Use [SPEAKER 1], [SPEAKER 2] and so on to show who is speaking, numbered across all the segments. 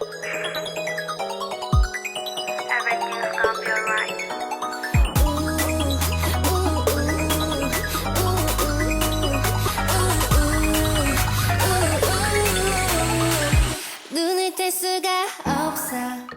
[SPEAKER 1] Everything's gonna be alright.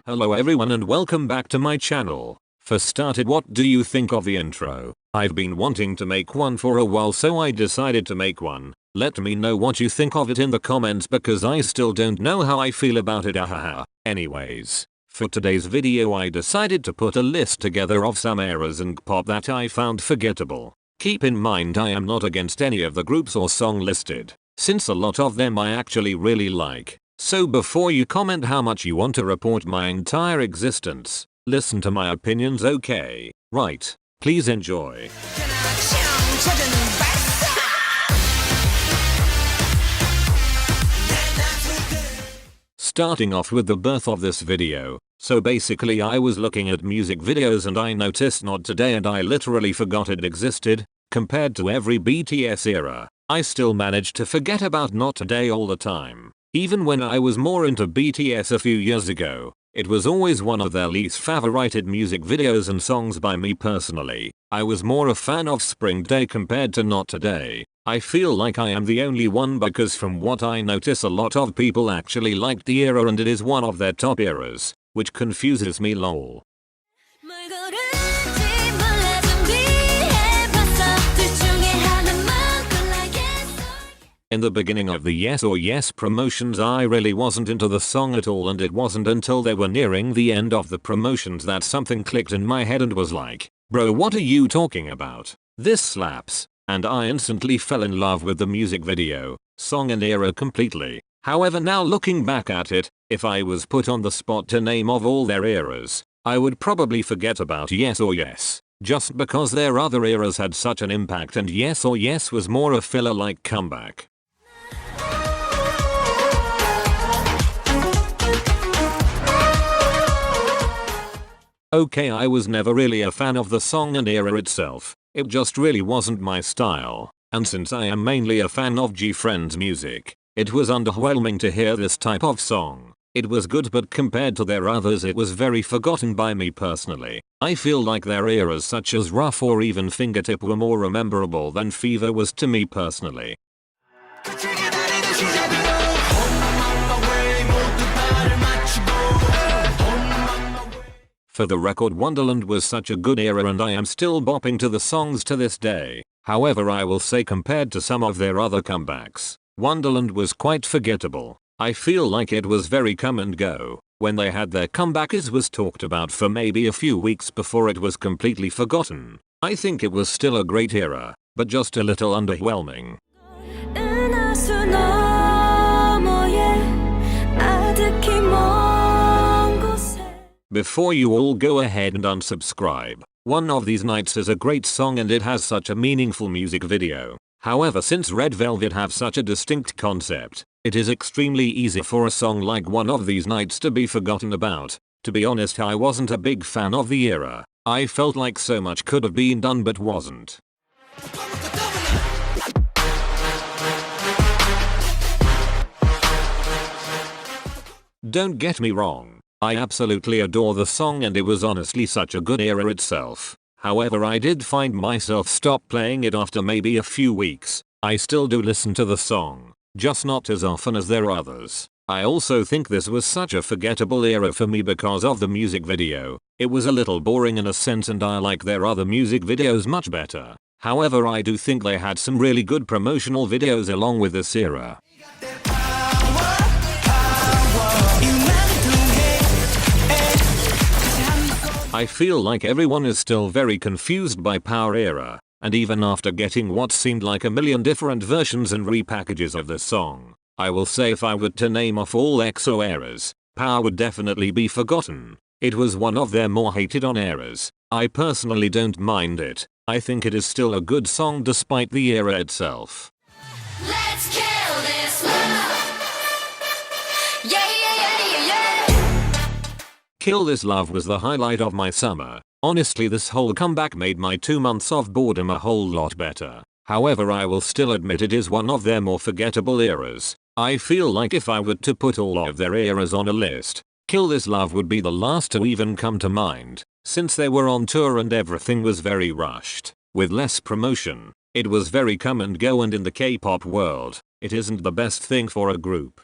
[SPEAKER 2] Hello everyone and welcome back to my channel. For started, what do you think of the intro? I've been wanting to make one for a while, so I decided to make one. Let me know what you think of it in the comments because I still don't know how I feel about it, ahaha. Anyways, for today's video I decided to put a list together of some eras and pop that I found forgettable. Keep in mind I am not against any of the groups or song listed, since a lot of them I actually really like. So before you comment how much you want to report my entire existence, listen to my opinions, okay? Right. Please enjoy. Starting off with the birth of this video. So basically I was looking at music videos and I noticed Not Today and I literally forgot it existed. Compared to every BTS era, I still managed to forget about Not Today all the time. Even when I was more into BTS a few years ago, it was always one of their least favorited music videos and songs by me personally. I was more a fan of Spring Day compared to Not Today. I feel like I am the only one because from what I notice a lot of people actually liked the era and it is one of their top eras, which confuses me lol. In the beginning of the Yes or Yes promotions I really wasn't into the song at all, and it wasn't until they were nearing the end of the promotions that something clicked in my head and was like, bro, what are you talking about? This slaps. And I instantly fell in love with the music video, song and era completely. However, now looking back at it, if I was put on the spot to name of all their eras, I would probably forget about Yes or Yes. Just because their other eras had such an impact and Yes or Yes was more a filler like comeback. Okay, I was never really a fan of the song and era itself, it just really wasn't my style, and since I am mainly a fan of GFriend's music, it was underwhelming to hear this type of song. It was good, but compared to their others it was very forgotten by me personally. I feel like their eras such as Rough or even Fingertip were more rememberable than Fever was to me personally. For the record, Wonderland was such a good era and I am still bopping to the songs to this day. However, I will say compared to some of their other comebacks, Wonderland was quite forgettable. I feel like it was very come and go. When they had their comeback it was talked about for maybe a few weeks before it was completely forgotten. I think it was still a great era, but just a little underwhelming. Before you all go ahead and unsubscribe, One of These Nights is a great song and it has such a meaningful music video. However, since Red Velvet have such a distinct concept, it is extremely easy for a song like One of These Nights to be forgotten about. To be honest, I wasn't a big fan of the era. I felt like so much could have been done but wasn't. Don't get me wrong, I absolutely adore the song and it was honestly such a good era itself. However, I did find myself stop playing it after maybe a few weeks. I still do listen to the song, just not as often as their others. I also think this was such a forgettable era for me because of the music video. It was a little boring in a sense and I like their other music videos much better. However, I do think they had some really good promotional videos along with this era. I feel like everyone is still very confused by Power era, and even after getting what seemed like a million different versions and repackages of the song, I will say if I were to name off all EXO eras, Power would definitely be forgotten. It was one of their more hated on eras. I personally don't mind it. I think it is still a good song despite the era itself.
[SPEAKER 3] Let's kill this love. Yeah.
[SPEAKER 2] Kill This Love was the highlight of my summer. Honestly, this whole comeback made my 2 months of boredom a whole lot better. However, I will still admit it is one of their more forgettable eras. I feel like if I were to put all of their eras on a list, Kill This Love would be the last to even come to mind, since they were on tour and everything was very rushed, with less promotion. It was very come and go, and in the K-pop world, it isn't the best thing for a group.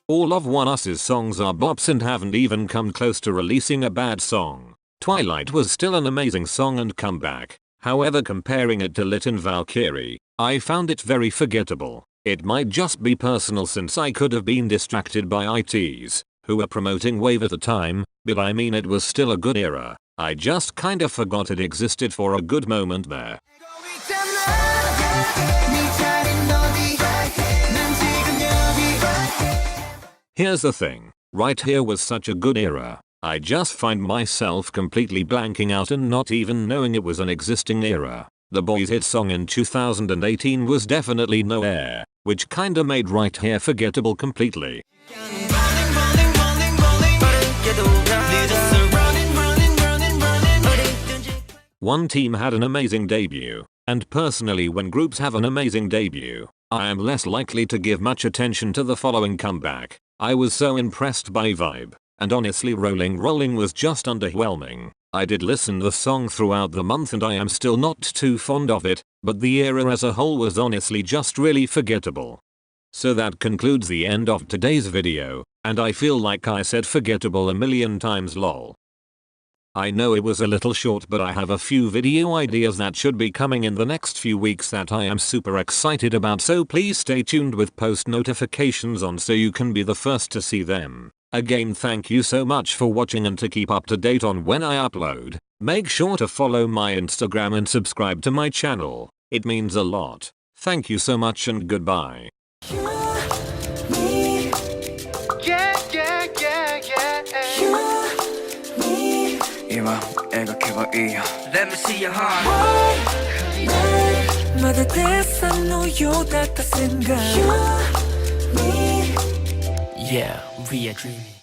[SPEAKER 2] All of Oneus's songs are bops and haven't even come close to releasing a bad song. Twilight was still an amazing song and comeback. However, comparing it to Lit and Valkyrie, I found it very forgettable. It might just be personal since I could have been distracted by Ateez, who were promoting Wave at the time, but I mean it was still a good era. I just kinda forgot it existed for a good moment there. Here's the thing, right here was such a good era. I just find myself completely blanking out and not even knowing it was an existing era. The Boyz hit song in 2018 was definitely No Air, which kinda made Right Here forgettable completely. One Team had an amazing debut, and personally when groups have an amazing debut, I am less likely to give much attention to the following comeback. I was so impressed by Vibe, and honestly Rolling was just underwhelming. I did listen the song throughout the month and I am still not too fond of it, but the era as a whole was honestly just really forgettable. So that concludes the end of today's video, and I feel like I said forgettable a million times lol. I know it was a little short, but I have a few video ideas that should be coming in the next few weeks that I am super excited about, so please stay tuned with post notifications on so you can be the first to see them. Again, thank you so much for watching, and to keep up to date on when I upload, make sure to follow my Instagram and subscribe to my channel. It means a lot. Thank you so much and goodbye.
[SPEAKER 1] Let me see your heart. Yeah, we are dreaming.